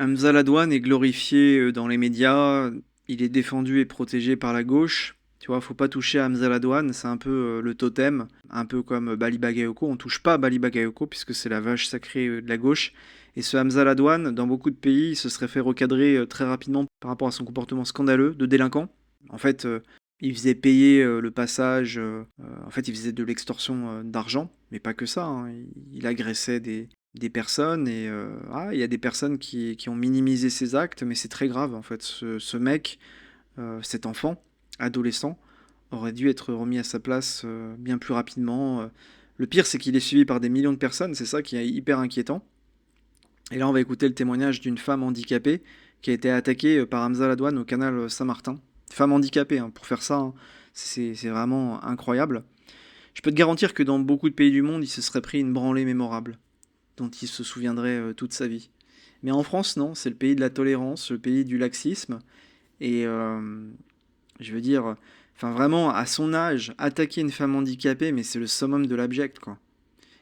Hamza Ladouane est glorifié dans les médias, il est défendu et protégé par la gauche. Tu vois, faut pas toucher à Hamza Ladouane, c'est un peu le totem, un peu comme Bali Bagayoko. On touche pas à Bali Bagayoko puisque c'est la vache sacrée de la gauche. Et ce Hamza Ladouane, dans beaucoup de pays, il se serait fait recadrer très rapidement par rapport à son comportement scandaleux de délinquant. En fait, il faisait payer le passage, en fait, il faisait de l'extorsion d'argent, mais pas que ça, hein. Il agressait des personnes et il y a des personnes qui ont minimisé ses actes, mais c'est très grave en fait. Ce mec, cet enfant, adolescent, aurait dû être remis à sa place bien plus rapidement. Le pire, c'est qu'il est suivi par des millions de personnes, c'est ça qui est hyper inquiétant. Et là, on va écouter le témoignage d'une femme handicapée qui a été attaquée par Hamza Ladouane au canal Saint-Martin. Femme handicapée, hein, pour faire ça, hein, c'est vraiment incroyable. Je peux te garantir que dans beaucoup de pays du monde, il se serait pris une branlée mémorable dont il se souviendrait toute sa vie. Mais en France, non, c'est le pays de la tolérance, le pays du laxisme. Et je veux dire, enfin vraiment, à son âge, attaquer une femme handicapée, mais c'est le summum de l'abject, quoi.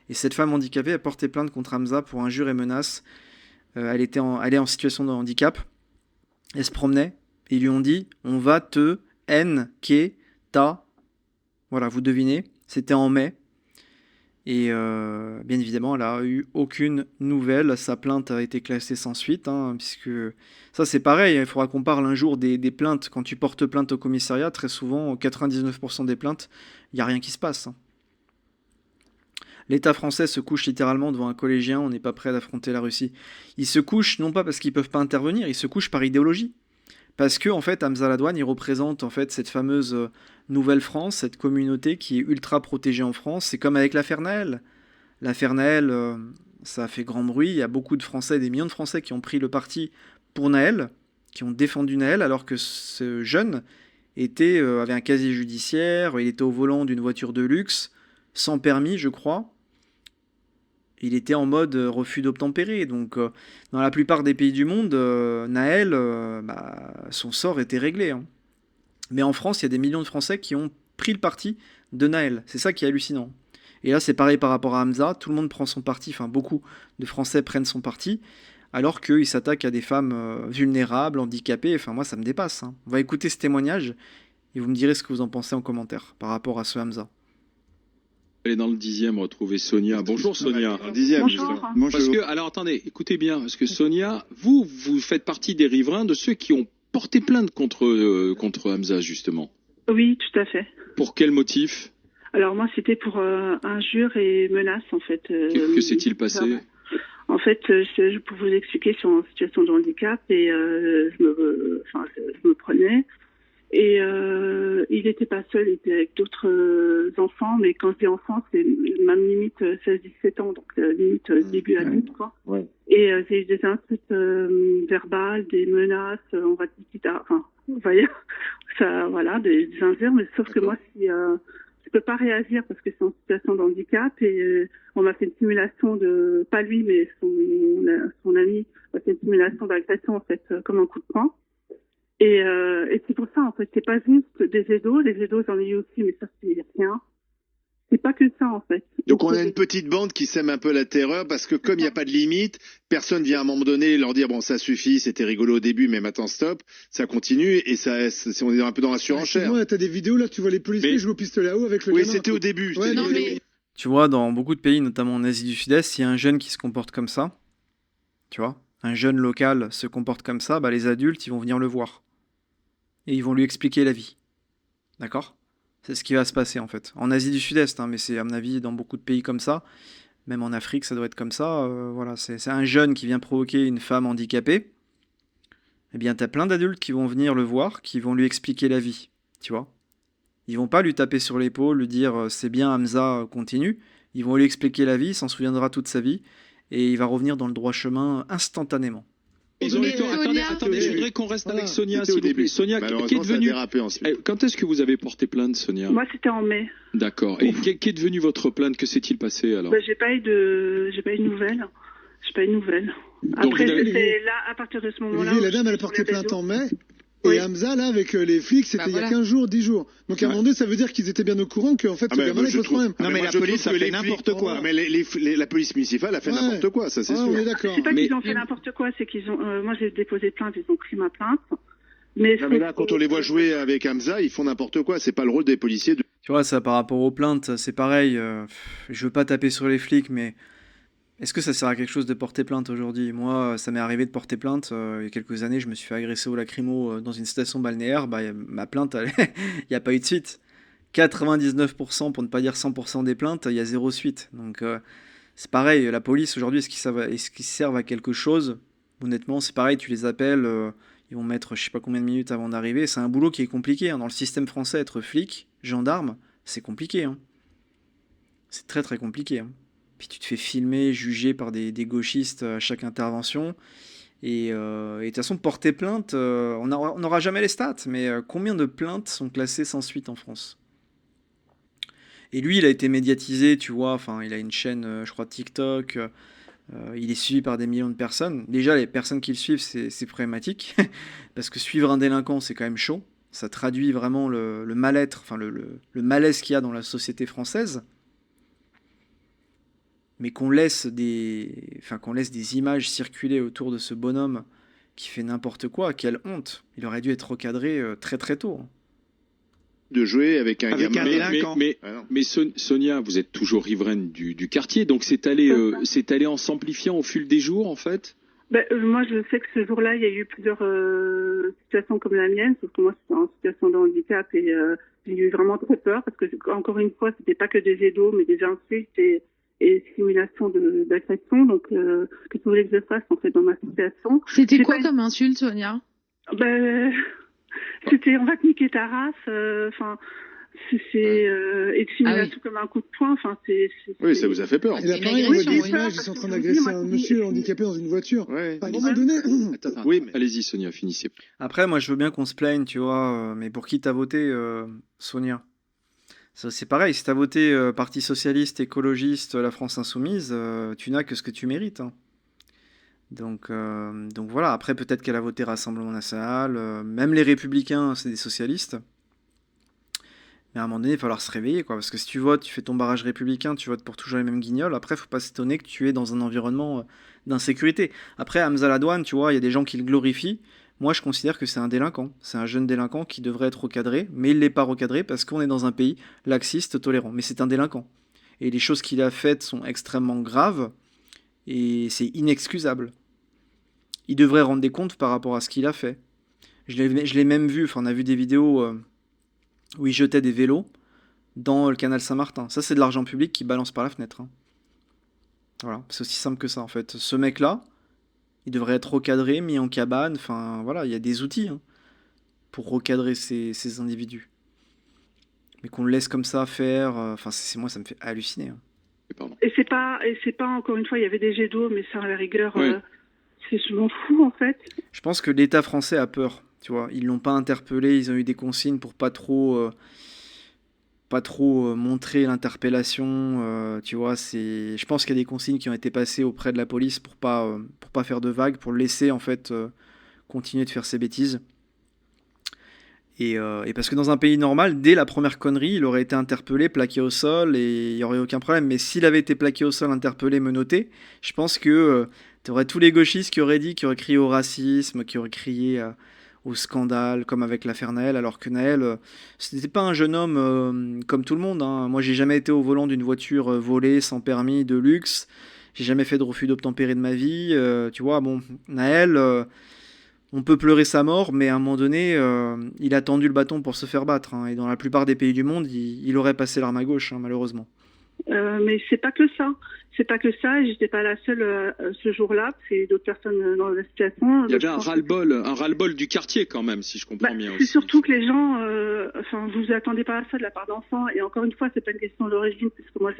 Et cette femme handicapée a porté plainte contre Hamza pour injures et menaces. Elle est en situation de handicap. Elle se promenait et ils lui ont dit on va te ta. Voilà, vous devinez. C'était en mai. Et bien évidemment, elle a eu aucune nouvelle. Sa plainte a été classée sans suite, hein, puisque ça c'est pareil. Il faudra qu'on parle un jour des plaintes. Quand tu portes plainte au commissariat, très souvent, 99% des plaintes, il n'y a rien qui se passe, hein. L'État français se couche littéralement devant un collégien. On n'est pas prêt d'affronter la Russie. Ils se couchent non pas parce qu'ils peuvent pas intervenir, ils se couchent par idéologie. Parce que en fait, Hamza Ladouane, il représente en fait cette fameuse Nouvelle-France, cette communauté qui est ultra protégée en France. C'est comme avec l'affaire Naël. L'affaire Naël, ça a fait grand bruit. Il y a beaucoup de Français, des millions de Français qui ont pris le parti pour Naël, qui ont défendu Naël, alors que ce jeune avait un casier judiciaire, il était au volant d'une voiture de luxe, sans permis, je crois. Il était en mode refus d'obtempérer. Donc, dans la plupart des pays du monde, Naël, son sort était réglé, hein. Mais en France, il y a des millions de Français qui ont pris le parti de Naël. C'est ça qui est hallucinant. Et là, c'est pareil par rapport à Hamza. Tout le monde prend son parti, enfin beaucoup de Français prennent son parti, alors qu'il s'attaque à des femmes vulnérables, handicapées. Enfin, moi, ça me dépasse, hein. On va écouter ce témoignage et vous me direz ce que vous en pensez en commentaire par rapport à ce Hamza. Elle est dans le 10e, retrouver Sonia. Bonjour Sonia. Dans le 10e, Bonjour. Parce que, alors attendez, écoutez bien, parce que Sonia, vous faites partie des riverains, de ceux qui ont porté plainte contre Hamza, justement. Oui, tout à fait. Pour quel motif? Alors moi, c'était pour injures et menaces, en fait. Que s'est-il passé? En fait, pour vous expliquer, je suis en situation de handicap et je me prenais. Et il n'était pas seul, il était avec d'autres enfants, mais quand je dis enfants, c'est même limite 16-17 ans, donc limite début adulte, quoi. Ouais. Et j'ai eu des insultes verbales, des menaces, on va dire, enfin, vous voyez, ça, voilà, des injures, mais sauf que moi, si je peux pas réagir parce que c'est en situation de handicap et on m'a fait une simulation de, pas lui, mais son ami, m'a fait une simulation d'agression, en fait, comme un coup de poing. Et c'est pour ça, en fait, c'est pas juste des ados. Les ados, j'en ai eu aussi, mais ça, c'est rien. C'est pas que ça, en fait. Donc on a une petite bande qui sème un peu la terreur parce que comme il n'y a pas de limite, personne vient à un moment donné leur dire bon ça suffit, c'était rigolo au début mais maintenant stop, ça continue et on est un peu dans la surenchère. T'as des vidéos là, tu vois les policiers jouer au pistolet à eau avec le Oui, gamin. c'était au début. Ouais, non, mais... Tu vois, dans beaucoup de pays, notamment en Asie du Sud-Est, s'il y a un jeune qui se comporte comme ça, tu vois, un jeune local se comporte comme ça, bah les adultes, ils vont venir le voir. Et ils vont lui expliquer la vie. D'accord? C'est ce qui va se passer en fait. En Asie du Sud-Est, hein, mais c'est à mon avis dans beaucoup de pays comme ça. Même en Afrique, ça doit être comme ça. Voilà, c'est un jeune qui vient provoquer une femme handicapée. Eh bien, t'as plein d'adultes qui vont venir le voir, qui vont lui expliquer la vie. Tu vois? Ils vont pas lui taper sur l'épaule, lui dire c'est bien Hamza, continue. Ils vont lui expliquer la vie, il s'en souviendra toute sa vie. Et il va revenir dans le droit chemin instantanément. Ils ont eu tort. Attendez, je voudrais qu'on reste avec Sonia, s'il vous plaît. Sonia, qui est devenue... Quand est-ce que vous avez porté plainte, Sonia? Moi, c'était en mai. D'accord. Et qu'est devenue votre plainte? Que s'est-il passé alors? J'ai pas eu de nouvelles. J'ai pas eu de nouvelles. Après, c'est là, à partir de ce moment-là. La dame, elle a porté plainte en mai. Et Hamza, là, avec les flics, c'était il y a 15 jours, 10 jours. Donc à un moment donné, ça veut dire qu'ils étaient bien au courant qu'en fait, ce gamin-là, il pose problème. Non, mais la police a fait n'importe quoi. Mais la police municipale a fait n'importe quoi, ça c'est sûr. On est d'accord. C'est pas qu'ils ont fait n'importe quoi, c'est qu'ils ont. Moi, j'ai déposé plainte, ils ont pris ma plainte. Mais là, quand on les voit jouer avec Hamza, ils font n'importe quoi. C'est pas le rôle des policiers de. Tu vois, ça par rapport aux plaintes, c'est pareil. Je veux pas taper sur les flics, mais est-ce que ça sert à quelque chose de porter plainte aujourd'hui? Moi, ça m'est arrivé de porter plainte. Il y a quelques années, je me suis fait agresser au lacrymo dans une station balnéaire. Ma plainte, il n'y a pas eu de suite. 99%, pour ne pas dire 100% des plaintes, il y a zéro suite. Donc, c'est pareil. La police, aujourd'hui, est-ce qu'ils servent à quelque chose? Honnêtement, c'est pareil. Tu les appelles, ils vont mettre je sais pas combien de minutes avant d'arriver. C'est un boulot qui est compliqué. Dans le système français, être flic, gendarme, c'est compliqué. C'est très, très compliqué. Puis tu te fais filmer, juger par des gauchistes à chaque intervention. Et de toute façon, porter plainte, on n'aura jamais les stats, mais combien de plaintes sont classées sans suite en France? Et lui, il a été médiatisé, tu vois, enfin, il a une chaîne, je crois, TikTok, il est suivi par des millions de personnes. Déjà, les personnes qui le suivent, c'est problématique, parce que suivre un délinquant, c'est quand même chaud. Ça traduit vraiment le mal-être, enfin, le malaise qu'il y a dans la société française. Mais qu'on laisse des images circuler autour de ce bonhomme qui fait n'importe quoi, quelle honte. Il aurait dû être recadré très très tôt. De jouer avec un gamin. Mais Sonia, vous êtes toujours riveraine du quartier, donc c'est allé en s'amplifiant au fil des jours, en fait? Moi, je sais que ce jour-là, il y a eu plusieurs situations comme la mienne, sauf que moi, c'était en situation de handicap et j'ai eu vraiment très peur parce que, encore une fois, c'était pas que des jets d'eau, mais des insultes et simulation d'agression. Donc, que tu voulais que je fasse, en fait, dans ma situation. C'était quoi comme insulte, Sonia? C'était on va te niquer ta race, enfin, et simulation comme un coup de poing, enfin, Oui, ça vous a fait peur. Et là, pareil, on voit des images, ils sont en train d'agresser un monsieur handicapé dans une voiture. Ouais. À un moment donné. Oui, mais allez-y, Sonia, finissez. Après, moi, je veux bien qu'on se plaigne, tu vois, mais pour qui t'as voté, Sonia? C'est pareil, si t'as voté Parti Socialiste, Écologiste, La France Insoumise, tu n'as que ce que tu mérites. Donc voilà, après peut-être qu'elle a voté Rassemblement National, même les Républicains, c'est des socialistes. Mais à un moment donné, il va falloir se réveiller, quoi. Parce que si tu votes, tu fais ton barrage républicain, tu votes pour toujours les mêmes guignols, après, faut pas s'étonner que tu es dans un environnement d'insécurité. Après, Hamza Ladouane, tu vois, il y a des gens qui le glorifient. Moi, je considère que c'est un délinquant. C'est un jeune délinquant qui devrait être recadré, mais il n'est pas recadré parce qu'on est dans un pays laxiste, tolérant. Mais c'est un délinquant. Et les choses qu'il a faites sont extrêmement graves et c'est inexcusable. Il devrait rendre des comptes par rapport à ce qu'il a fait. Je l'ai même vu, on a vu des vidéos où il jetait des vélos dans le canal Saint-Martin. Ça, c'est de l'argent public qui balance par la fenêtre. Voilà, c'est aussi simple que ça, en fait. Ce mec-là, il devrait être recadré, mis en cabane, enfin, voilà, il y a des outils pour recadrer ces individus. Mais qu'on le laisse comme ça faire, moi, ça me fait halluciner. Et c'est pas, encore une fois, il y avait des jets d'eau, mais ça, à la rigueur... je m'en fous, en fait. Je pense que l'État français a peur, tu vois. Ils l'ont pas interpellé, ils ont eu des consignes pour pas trop montrer l'interpellation, tu vois. Je pense qu'il y a des consignes qui ont été passées auprès de la police pour pas faire de vagues, pour le laisser, en fait, continuer de faire ses bêtises. Et parce que dans un pays normal, dès la première connerie, il aurait été interpellé, plaqué au sol, et il n'y aurait aucun problème. Mais s'il avait été plaqué au sol, interpellé, menotté, je pense que tu aurais tous les gauchistes qui auraient crié au racisme, qui auraient crié au scandale, comme avec l'affaire Naël, alors que Naël, ce n'était pas un jeune homme comme tout le monde. Moi, j'ai jamais été au volant d'une voiture volée, sans permis, de luxe. J'ai jamais fait de refus d'obtempérer de ma vie. Tu vois, bon, Naël... on peut pleurer sa mort, mais à un moment donné, il a tendu le bâton pour se faire battre. Et dans la plupart des pays du monde, il aurait passé l'arme à gauche, malheureusement. Mais c'est pas que ça. C'est pas que ça. J'étais pas la seule ce jour-là. C'est d'autres personnes dans la situation. Il y avait un ras-le-bol du quartier quand même, si je comprends bien. C'est surtout que les gens, vous vous attendez pas à ça de la part d'enfants. Et encore une fois, c'est pas une question d'origine, parce que moi,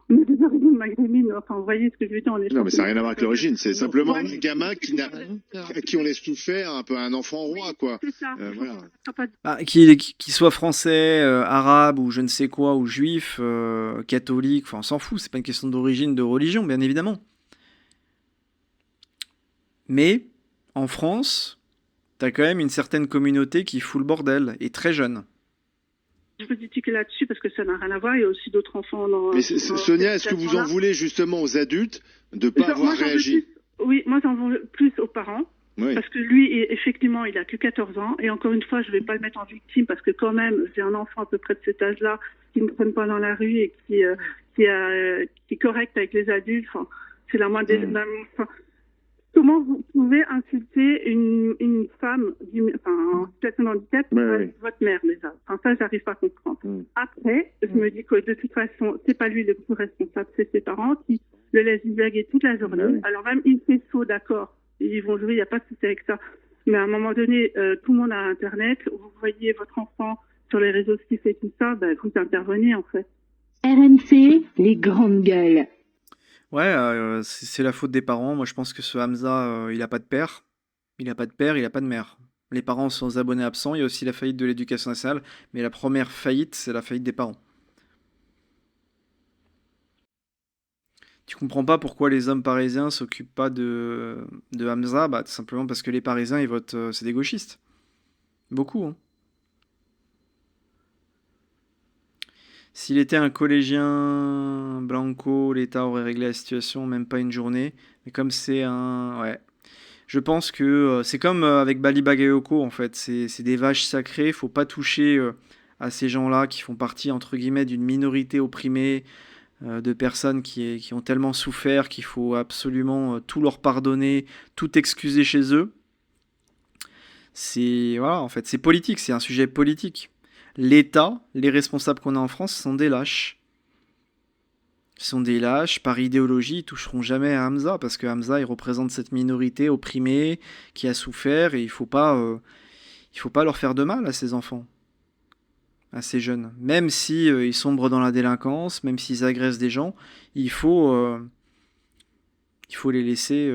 on est des origines maghrébines, vous voyez ce que je veux dire. Non, mais ça n'a rien à voir avec l'origine, c'est simplement un gamin à qui on laisse tout faire, un peu un enfant roi, quoi. C'est ça. Voilà. Qu'il soit français, arabe, ou je ne sais quoi, ou juif, catholique, on s'en fout, c'est pas une question d'origine, de religion, bien évidemment. Mais, en France, T'as quand même une certaine communauté qui fout le bordel, et très jeune. Je peux critiquer là-dessus parce que ça n'a rien à voir. Il y a aussi d'autres enfants dans. Mais Sonia, est-ce que vous en voulez justement aux adultes de ne pas avoir réagi? Oui, moi j'en veux plus aux parents. Oui. Parce que lui, effectivement, il a que 14 ans. Et encore une fois, je ne vais pas le mettre en victime parce que quand même, j'ai un enfant à peu près de cet âge-là qui ne traîne pas dans la rue et qui est correct avec les adultes. Enfin, c'est la moindre des... Comment vous pouvez insulter une femme en situation de handicap, votre mère déjà. Enfin, ça, j'arrive pas à comprendre. Après, je me dis que de toute façon, c'est pas lui le plus responsable, c'est ses parents qui le laissent divaguer toute la journée. Alors même, il fait saut, d'accord. Ils vont jouer, il n'y a pas de souci avec ça. Mais à un moment donné, tout le monde a Internet. Vous voyez votre enfant sur les réseaux sociaux et tout ça, vous intervenez en fait. RMC, les grandes gueules. Ouais, c'est la faute des parents. Moi, je pense que ce Hamza, il a pas de père. Il a pas de père, il a pas de mère. Les parents sont aux abonnés absents. Il y a aussi la faillite de l'éducation nationale. Mais la première faillite, c'est la faillite des parents. Tu comprends pas pourquoi les hommes parisiens s'occupent pas de Hamza? Tout simplement parce que les Parisiens, ils votent, c'est des gauchistes. Beaucoup, hein. S'il était un collégien blanco, l'État aurait réglé la situation, même pas une journée. Mais comme c'est un... Ouais. Je pense que c'est comme avec Bali Bagayoko, en fait. C'est des vaches sacrées. Faut pas toucher à ces gens-là qui font partie, entre guillemets, d'une minorité opprimée, de personnes qui ont tellement souffert qu'il faut absolument tout leur pardonner, tout excuser chez eux. Voilà, en fait, c'est politique, c'est un sujet politique. L'État, les responsables qu'on a en France sont des lâches. Ils sont des lâches, par idéologie, ils toucheront jamais à Hamza, parce que Hamza, il représente cette minorité opprimée, qui a souffert, et il faut pas leur faire de mal à ces enfants, à ces jeunes. Même si ils sombrent dans la délinquance, même s'ils agressent des gens, il faut les laisser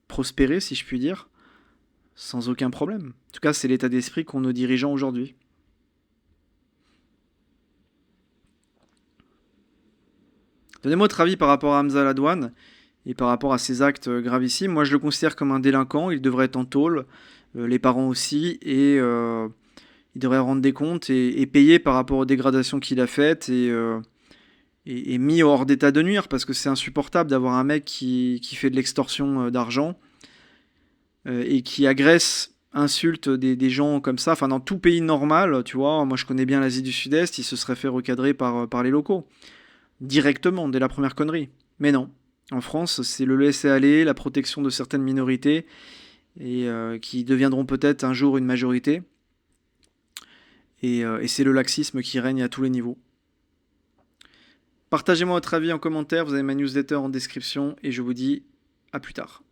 prospérer, si je puis dire, sans aucun problème. En tout cas, c'est l'état d'esprit qu'ont nos dirigeants aujourd'hui. Donnez-moi votre avis par rapport à Hamza Ladouane et par rapport à ses actes gravissimes. Moi, je le considère comme un délinquant. Il devrait être en tôle, les parents aussi, et il devrait rendre des comptes et payer par rapport aux dégradations qu'il a faites et mis hors d'état de nuire, parce que c'est insupportable d'avoir un mec qui fait de l'extorsion d'argent et qui agresse, insulte des gens comme ça. Enfin, dans tout pays normal, tu vois, moi je connais bien l'Asie du Sud-Est, il se serait fait recadrer par les locaux. Directement, dès la première connerie. Mais non. En France, c'est le laisser-aller, la protection de certaines minorités, et qui deviendront peut-être un jour une majorité. Et c'est le laxisme qui règne à tous les niveaux. Partagez-moi votre avis en commentaire, vous avez ma newsletter en description, et je vous dis à plus tard.